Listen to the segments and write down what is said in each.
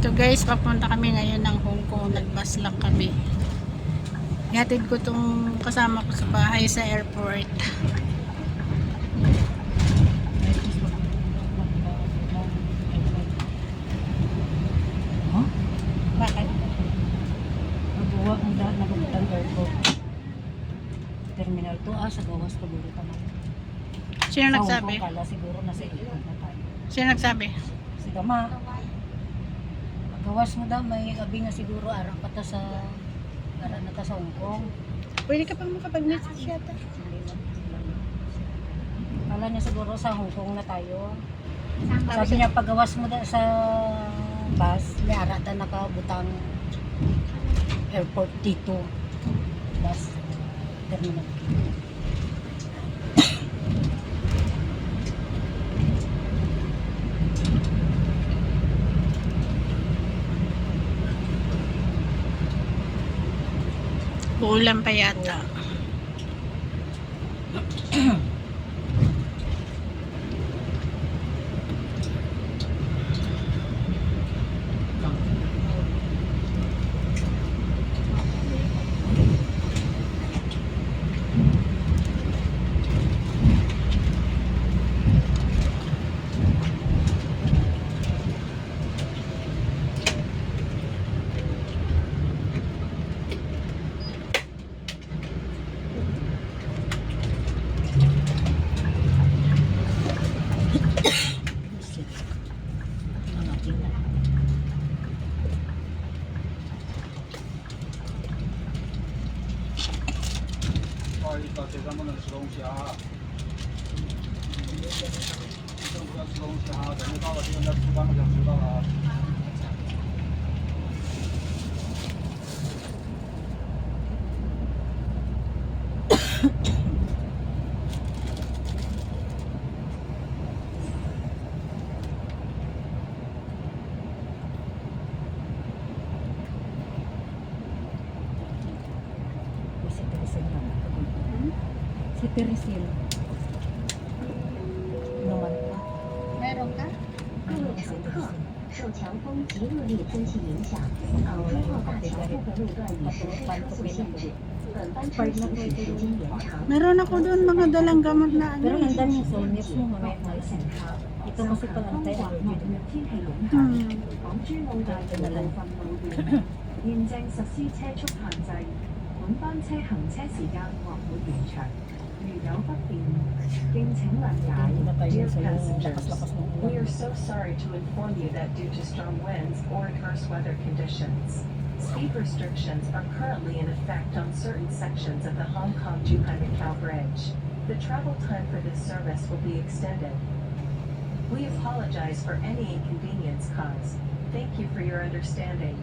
So guys, papunta kami ngayon ng Hong Kong. Nagbus lang kami. Ihatid ko tong kasama ko sa bahay sa airport. Huh? Bakit? Nabuwa ang dahil nagagutang airport. Terminal 2, sa gawas paguro ka man. Sino nagsabi? Sa kala siguro nasa airport na tayo. Sino nagsabi? Si Gama. Gawas mo daw, may abi nga siguro arang ka ta sa ara na ta sa Hong Kong. Pwede ka pang makapag-message yata. Kala niya siguro sa Hong Kong na tayo. Sabi niya paggawas mo daw sa bus, may ara ta nakabutang airport dito. Bus terminal. Uulan pa yata. Si Teresil. Naman pa. Meron ka? 各位乘客，受强风及恶劣天气影响，港珠澳大桥部分路段已实施车速限制，本班车行驶时间延长。 Meron ako doon mga dalang gamot na Pero ano. nandun yung soulmates mo, mamaya malisin ka. Ito kasi palantay ang video mo. 天氣炎熱， 港珠澳大橋部分路段現正實施車速限制，本班車行車時間或會延長。如有不便，敬請諒解。Dear passengers, we are so sorry to inform you that due to strong winds or adverse weather conditions, speed restrictions are currently in effect on certain sections of the Hong Kong-Zhuhai-Macau Bridge. The travel time for this service will be extended. We apologize for any inconvenience caused. Thank you for your understanding.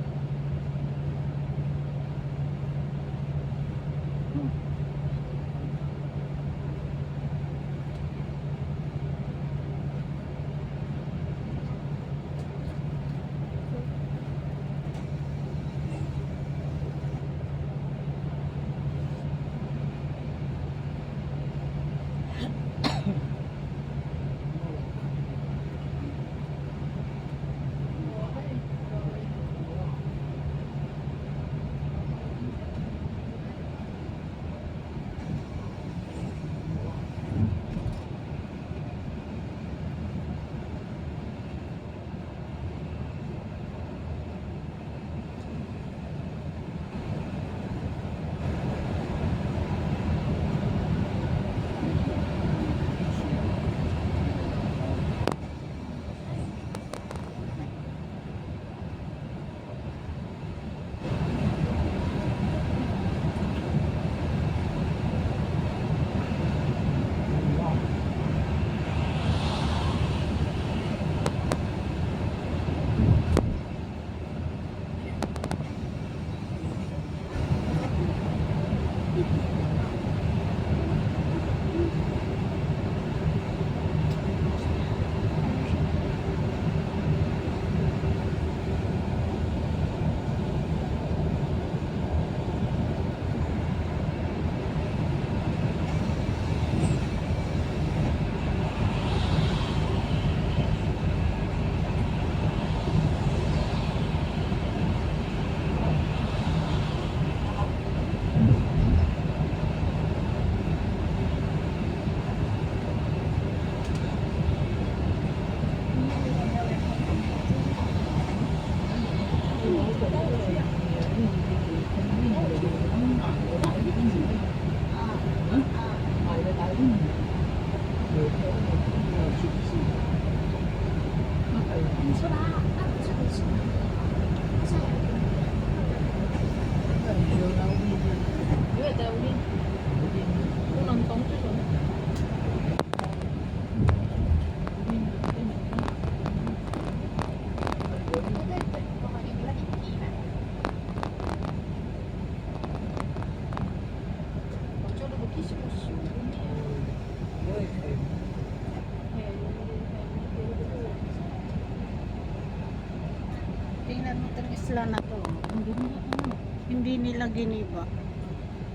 Itong isla na to, Hindi mo ano. hindi nila giniba.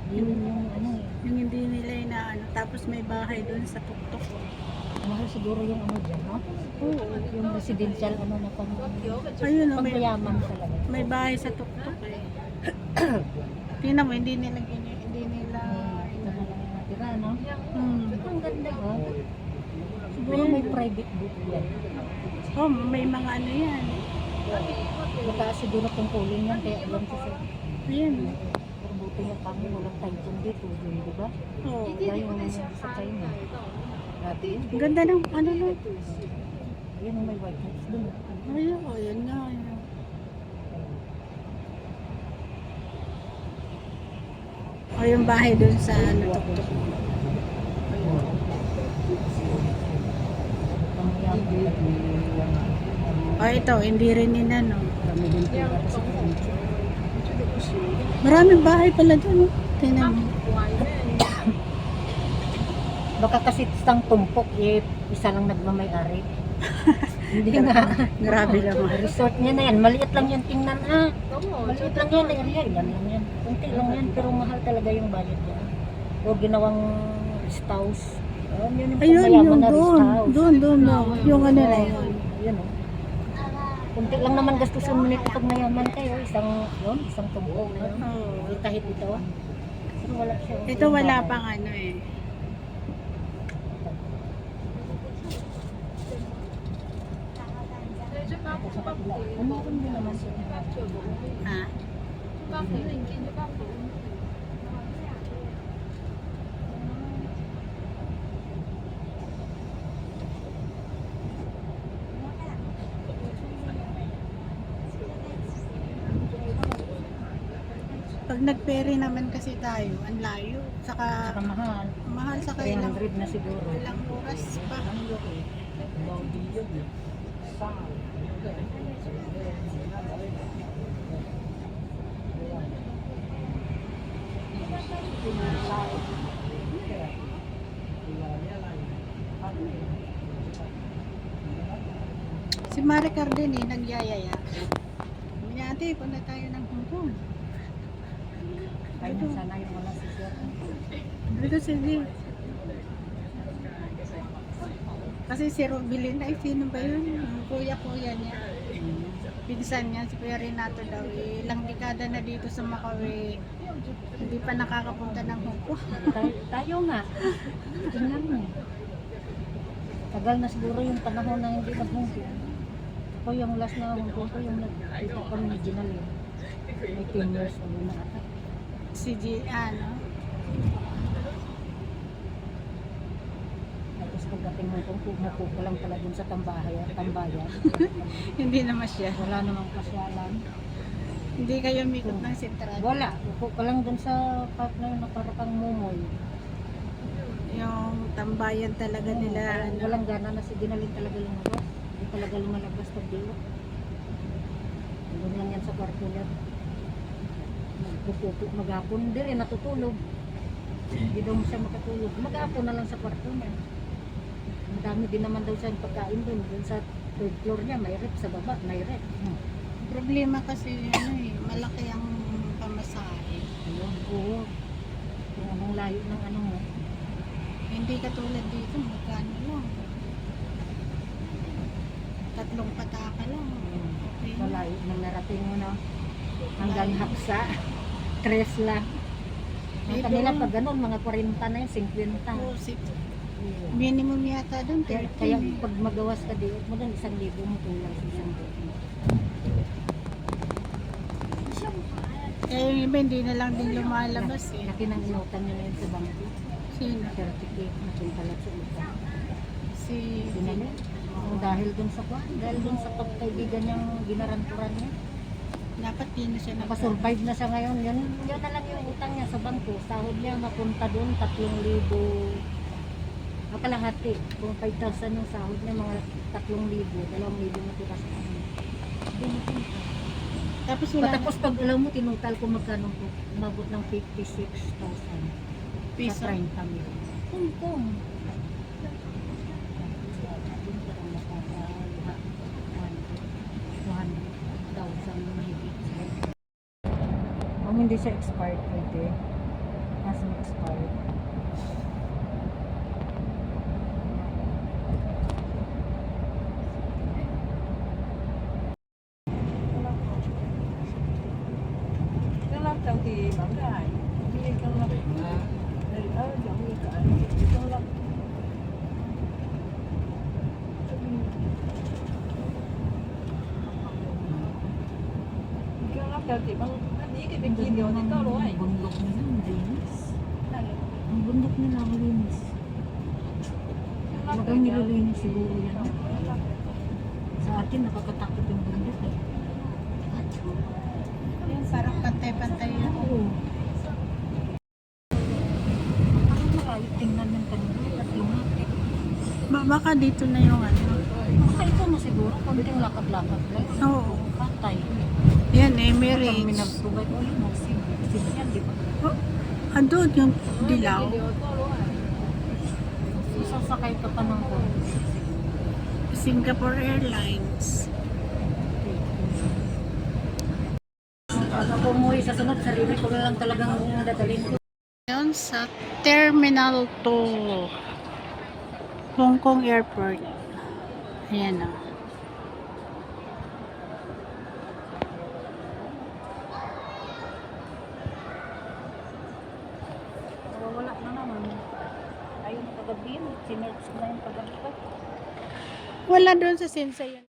Yun yung ano eh. Yung hindi nila inaano. Tapos may bahay doon sa tuktok. Mahal siguro yung ano dyan, no? Oo. Yung residential ano na pang Ayun o, pangmayaman talaga. may bahay sa tuktok eh. Tingnan mo, hindi nila hindi nila Ito na lang yung natira, no? Hmm. Ang ganda, ha? Siguro may private book yan. Oh, may mga ano yan. Baka siguro tungkulin yan, kaya alam ko sa... Ayan. Pero buti nga kami, walang typhoon dito, yun, di ba? Oh. Kaya yung sa China. Dati yun. Ang ganda ng ano na. Yun yung may white house dun. Ayun, oh, yan nga. Ayun. O yung bahay doon sa ano, tuktok. O ito, hindi rin inano. Kami din pila sa Maraming bahay pala doon. Oh. Tingnan mo. Baka kasi isang tumpok, eh, isa lang nagmamayari. Hindi nga. Grabe naman. Resort niya na yan. Maliit lang yan tingnan, ha? Maliit lang yan, area. Ilan lang yan. Kunti lang yan, pero mahal talaga yung bayad niya. O ginawang rest house. Yun yung Ayun, pangmayaman yung na rest doon. house. Doon. Yung ano na yun. Yun, o. Kunti lang naman gastusin mo nito pag mayaman kayo. Isang tumpok na yun. Oh. Kahit ito. Pero wala siya. Ito wala pang ano eh. Sa kapila. Meron din naman siya. Ha? Pag nag-ferry naman kasi tayo, ang layo. Saka Saka mahal. mahal sa kailang 300 na siguro. ilang oras pa. Si Mari Carden eh, nagyayaya. Sabi niya, ate, punta tayo ng Hong Kong. Ay, sana yung wala si Sir. Dito sige. Kasi si Robilin, ay sino ba yun? Ang kuya-kuya niya. Pinsan niya, si Kuya Renato daw. Ilang dekada na dito sa Macau eh. Hindi pa nakakapunta ng Hong Kong. Tayo nga. Tingnan mo. Tagal na siguro yung panahon na hindi nag-hungkong. Ako yung last na hungkong ko, yung nagkita kami ni Ginal. May 10 years old na ata. Si G, ano? Tapos pagdating hungkong, pumupo ko lang pala dun sa tambayan. Hindi naman siya. Wala namang pasyalan. Hindi kayo mikot ng sentral. Wala. Upo ka lang dun sa park na yun na para kang mumoy. Yung tambayan talaga nila. Ano. Walang gana na si Ginalin talaga lumabas. Hindi talaga lumalabas pag diyo. Doon lang yan sa kwarto niya. Magpupupo, maghapon. Hindi rin natutulog. Hindi daw siya makatulog. Maghapon na lang sa kwarto niya. Ang dami din naman daw siya pagkain doon. Doon sa third floor niya, may rep. Sa baba, may rep. Problema kasi ano eh, malaki ang pamasahe. Ayun, oo. Kung anong layo ng ano mo. Hindi katulad dito, magkano lang. 3 pataka lang. Okay. Malayo nang narating mo na. Hanggang Haksa. 3 lang. Ang kanila pag ganun, mga 40 na yun, 50. Oh, minimum yata doon. Kaya pag magawas ka diot mo doon, 1,000 mo kulang sa 1,000. Kaya yung iba hindi na lang din lumalabas eh. Laki ng inutan niya na yun sa bangko. Sino? 30K na puntalat sa utang. Si... Ginano? Dahil dun sa kwan, dahil dun sa pagkaibigan niyang ginaranturan niya. Dapat di na siya Nakasurvive na siya ngayon. Yun na lang yung utang niya sa bangko. Sahod niya mapunta doon, 3,000. Kalahati. Kung 5,000 yung sahod niya, mga 3,000. 2,000 na tira sa kanya. Hindi mo tinta. Tapos wala Tapos pag alam mo, tinutal ko magkano po. Umabot ng 56,000. piso. Sa 30 million. Hong Kong. $100,000 Kung hindi siya expired, pwede. Kaso expired. Cái lắp đầu thì bán lại như cái lắp ở giống như cái lắp cái lắp đầu thì bằng anh ý cái video thì to rồi Ang bundok nila, ang linis. Ang bundok nila, ang linis. Talagang nililinis siguro yan. Sa atin, nakakatakot yung bundok eh. Yan, parang pantay-pantay yan. Oo. Parang malayo tingnan ng kanila at lumit eh. Baka dito na yung ano. Baka ito na siguro, konting lakad-lakad lang. Oo. Patay. Yan, Kami Emirates. nagtubay ko yun, sige yan, di ba? Andun yung dilaw. Sasakay ka pa ng Singapore Airlines. Ako umuwi sa sunod, sarili ko na lang talagang dadalhin ko. Yun sa Terminal 2 Hong Kong Airport. Ayan o. Wala na naman. Ayun, kagabi yun. Sinerch ko na yung kagabi ko. Wala doon sa Sensei yan.